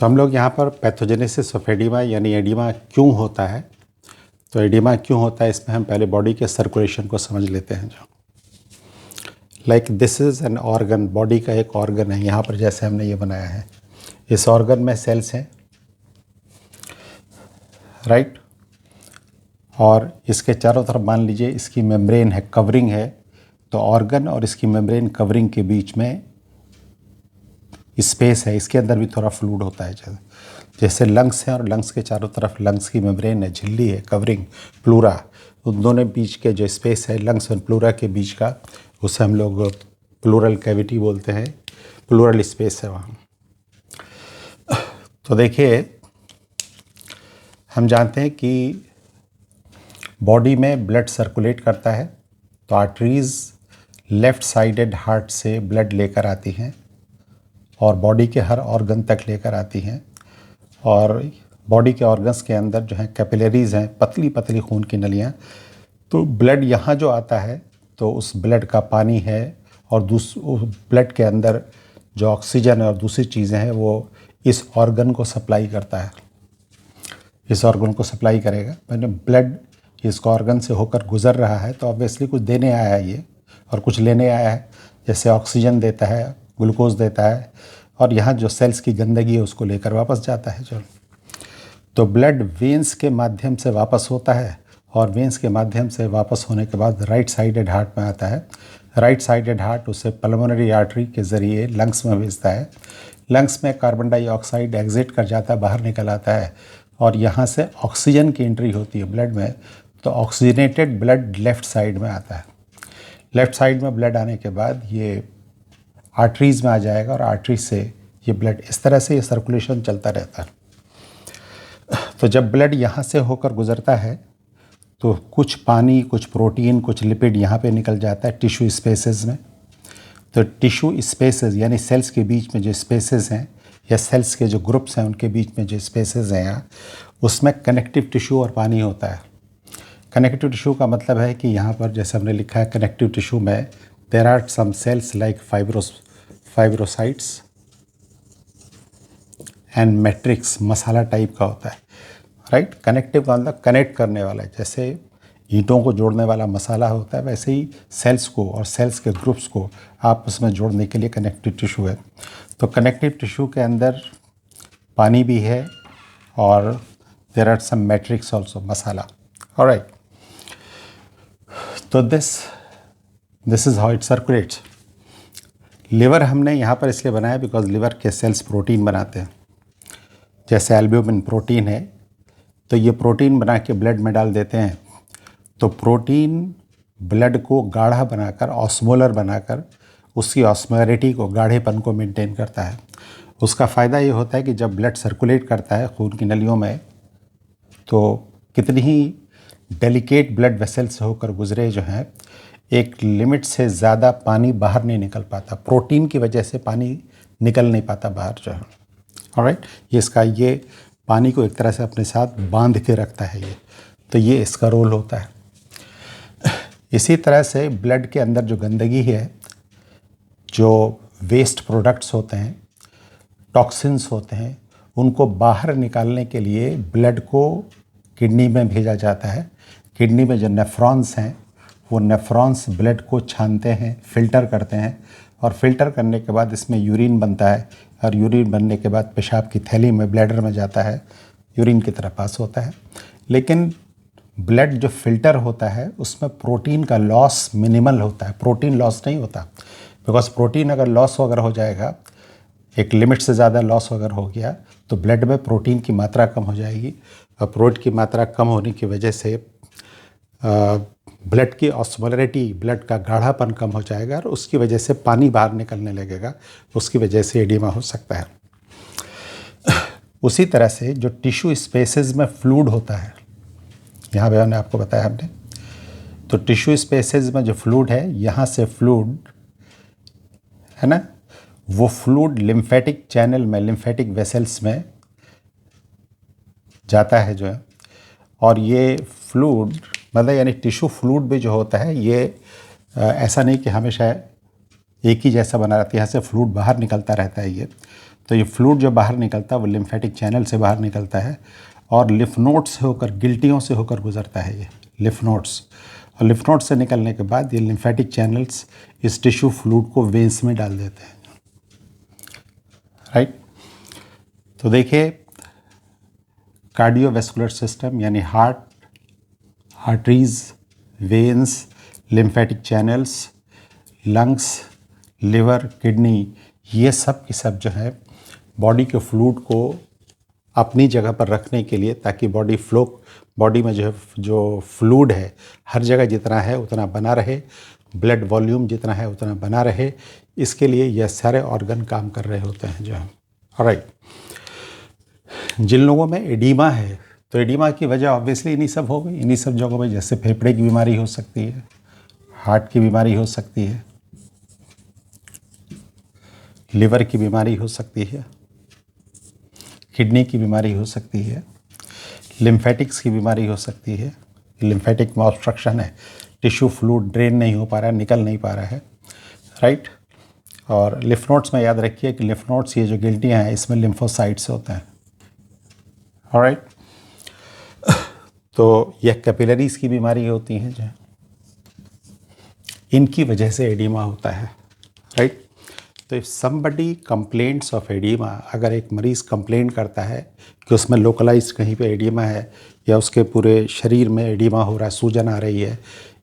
तो हम लोग यहाँ पर पैथोजेनेसिस ऑफ एडिमा यानी एडिमा क्यों होता है, तो एडिमा क्यों होता है इसमें हम पहले बॉडी के सर्कुलेशन को समझ लेते हैं। जो like this is an organ, body का एक ऑर्गन है। यहाँ पर जैसे हमने ये बनाया है, इस ऑर्गन में सेल्स हैं, राइट। और इसके चारों तरफ मान लीजिए इसकी मेम्ब्रेन है, कवरिंग है। तो ऑर्गन और इसकी मेम्ब्रेन कवरिंग के बीच में स्पेस है, इसके अंदर भी थोड़ा फ्लूइड होता है। जैसे लंग्स हैं और लंग्स के चारों तरफ लंग्स की मेम्ब्रेन है, झिल्ली है, कवरिंग, प्लूरा, उन दोनों बीच के जो स्पेस है लंग्स और प्लूरा के बीच का, उसे हम लोग प्लूरल कैविटी बोलते हैं, प्लूरल स्पेस है वहाँ। तो देखिए हम जानते हैं कि बॉडी में ब्लड सर्कुलेट करता है, तो आर्टरीज़ लेफ़्ट साइडेड हार्ट से ब्लड लेकर आती हैं और बॉडी के हर ऑर्गन तक लेकर आती हैं। और बॉडी के ऑर्गन्स के अंदर जो हैं कैपिलरीज़ हैं, पतली पतली खून की नलियाँ। तो ब्लड यहाँ जो आता है तो उस ब्लड का पानी है और ब्लड के अंदर जो ऑक्सीजन और दूसरी चीज़ें हैं वो इस ऑर्गन को सप्लाई करता है, इस ऑर्गन को सप्लाई करेगा। मैंने ब्लड इस ऑर्गन से होकर गुज़र रहा है तो ऑब्वियसली कुछ देने आया है ये और कुछ लेने आया है। जैसे ऑक्सीजन देता है, ग्लूकोज देता है, और यहाँ जो सेल्स की गंदगी है उसको लेकर वापस जाता है। जो तो ब्लड वेंस के माध्यम से वापस होता है और वेंस के माध्यम से वापस होने के बाद राइट साइडेड हार्ट में आता है। राइट साइडेड हार्ट उसे पल्मोनरी आर्टरी के ज़रिए लंग्स में भेजता है। लंग्स में कार्बन डाइऑक्साइड एग्जिट कर जाता है, बाहर निकल आता है, और यहाँ से ऑक्सीजन की एंट्री होती है ब्लड में। तो ऑक्सीजनेटेड ब्लड लेफ़्ट साइड में आता है। लेफ़्ट साइड में ब्लड आने के बाद ये आर्टरीज़ में आ जाएगा और आर्टरीज से ये ब्लड, इस तरह से ये सर्कुलेशन चलता रहता है। तो जब ब्लड यहाँ से होकर गुज़रता है तो कुछ पानी, कुछ प्रोटीन, कुछ लिपिड यहाँ पे निकल जाता है टिश्यू स्पेसेस में। तो टिश्यू स्पेसेस यानी सेल्स के बीच में जो स्पेसेस हैं या सेल्स के जो ग्रुप्स हैं उनके बीच में जो स्पेसेस हैं यहाँ, उसमें कनेक्टिव टिश्यू और पानी होता है। कनेक्टिव टिश्यू का मतलब है कि यहाँ पर जैसे हमने लिखा है कनेक्टिव टिश्यू में there are some cells like fibrocytes and matrix, masala type का होता है, राइट। कनेक्टिव का मतलब कनेक्ट करने वाला है। जैसे ईंटों को जोड़ने वाला मसाला होता है, वैसे ही सेल्स को और सेल्स के ग्रुप्स को आपस में जोड़ने के लिए कनेक्टिव टिश्यू है। तो कनेक्टिव टिश्यू के अंदर पानी भी है और there are some matrix also, masala, alright. तो this is how it circulates. Liver हमने यहाँ पर इसलिए बनाया बिकॉज लिवर के सेल्स प्रोटीन बनाते हैं। जैसे एल्ब्यूमिन प्रोटीन है, तो ये प्रोटीन बना के ब्लड में डाल देते हैं। तो प्रोटीन ब्लड को गाढ़ा बनाकर, ऑस्मोलर बनाकर, उसकी ऑस्मोलरिटी को, गाढ़ेपन को मेंटेन करता है। उसका फ़ायदा ये होता है कि जब ब्लड सर्कुलेट करता है खून की नलियों में, तो कितनी ही डेलिकेट ब्लड वेसल से होकर गुजरे जो हैं, एक लिमिट से ज़्यादा पानी बाहर नहीं निकल पाता। प्रोटीन की वजह से पानी निकल नहीं पाता बाहर जो है, ऑलराइट। ये पानी को एक तरह से अपने साथ बांध के रखता है ये, तो ये इसका रोल होता है। इसी तरह से ब्लड के अंदर जो गंदगी है, जो वेस्ट प्रोडक्ट्स होते हैं, टॉक्सिन्स होते हैं, उनको बाहर निकालने के लिए ब्लड को किडनी में भेजा जाता है। किडनी में जो नेफ्रॉन्स हैं वो नेफ्रॉन्स ब्लड को छानते हैं, फिल्टर करते हैं, और फिल्टर करने के बाद इसमें यूरिन बनता है, और यूरिन बनने के बाद पेशाब की थैली में, ब्लैडर में जाता है, यूरिन की तरह पास होता है। लेकिन ब्लड जो फिल्टर होता है उसमें प्रोटीन का लॉस मिनिमल होता है, प्रोटीन लॉस नहीं होता। बिकॉज प्रोटीन अगर लॉस वगैरह हो जाएगा, एक लिमिट से ज़्यादा लॉस अगर हो गया, तो ब्लड में प्रोटीन की मात्रा कम हो जाएगी, और प्रोटीन की मात्रा कम होने की वजह से ब्लड की ऑस्मोलरिटी, ब्लड का गाढ़ापन कम हो जाएगा, और उसकी वजह से पानी बाहर निकलने लगेगा, उसकी वजह से एडिमा हो सकता है। उसी तरह से जो टिश्यू स्पेसेस में फ्लूइड होता है, यहाँ पे हमने आपको बताया हमने, तो टिश्यू स्पेसेस में जो फ्लूइड है, यहाँ से फ्लूइड है ना, वो फ्लूइड लिम्फेटिक चैनल में, लिम्फेटिक वेसल्स में जाता है जो है। और ये फ्लूइड मतलब यानी टिश्यू फ्लूइड भी जो होता है, ये ऐसा नहीं कि हमेशा एक ही जैसा बना रहता है, यहाँ से फ्लूइड बाहर निकलता रहता है ये। तो ये फ्लूइड जो बाहर निकलता है वो लिम्फेटिक चैनल से बाहर निकलता है और लिम्फ नोड से होकर, गिल्टियों से होकर गुजरता है ये लिम्फ नोड्स, और लिम्फ नोड से निकलने के बाद ये लिम्फेटिक चैनल्स इस टिश्यू फ्लूइड को वेन्स में डाल देते हैं, राइट। तो देखिए कार्डियोवैस्कुलर सिस्टम यानी heart, arteries, veins, lymphatic channels, lungs, liver, kidney, ये सब की सब जो है बॉडी के फ्लूइड को अपनी जगह पर रखने के लिए, ताकि बॉडी में जो फ्लूइड है हर जगह जितना है उतना बना रहे, ब्लड वॉल्यूम जितना है उतना बना रहे, इसके लिए यह सारे ऑर्गन काम कर रहे होते हैं जो है। ऑलराइट, जिन लोगों में एडीमा है तो एडीमा की वजह ऑब्वियसली इन्हीं सब हो गई, इन्हीं सब जगहों में, जैसे फेफड़े की बीमारी हो सकती है, हार्ट की बीमारी हो सकती है, लिवर की बीमारी हो सकती है, किडनी की बीमारी हो सकती है, लिम्फेटिक्स की बीमारी हो सकती है, लिम्फेटिक में ऑब्स्ट्रक्शन है, टिश्यू फ्लूइड ड्रेन नहीं हो पा रहा है, निकल नहीं पा रहा है, राइट। और लिम्फ नोड्स में याद रखिए कि लिम्फ नोड्स ये जो गिल्टियाँ हैं इसमें लिम्फोसाइट्स होते हैं, ऑलराइट। तो यह कैपिलरीज की बीमारी होती है जो इनकी वजह से एडीमा होता है, राइट। तो if somebody complaints of oedema, अगर एक मरीज़ कंप्लेन करता है कि उसमें लोकलाइज्ड कहीं पे एडीमा है या उसके पूरे शरीर में एडीमा हो रहा है, सूजन आ रही है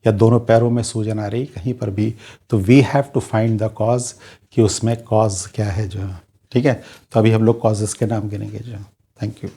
या दोनों पैरों में सूजन आ रही है, कहीं पर भी, तो we have to find the cause कि उसमें कॉज क्या है जो, ठीक है। तो अभी हम लोग कॉजेज़ के नाम गिनेंगे जो। Thank you.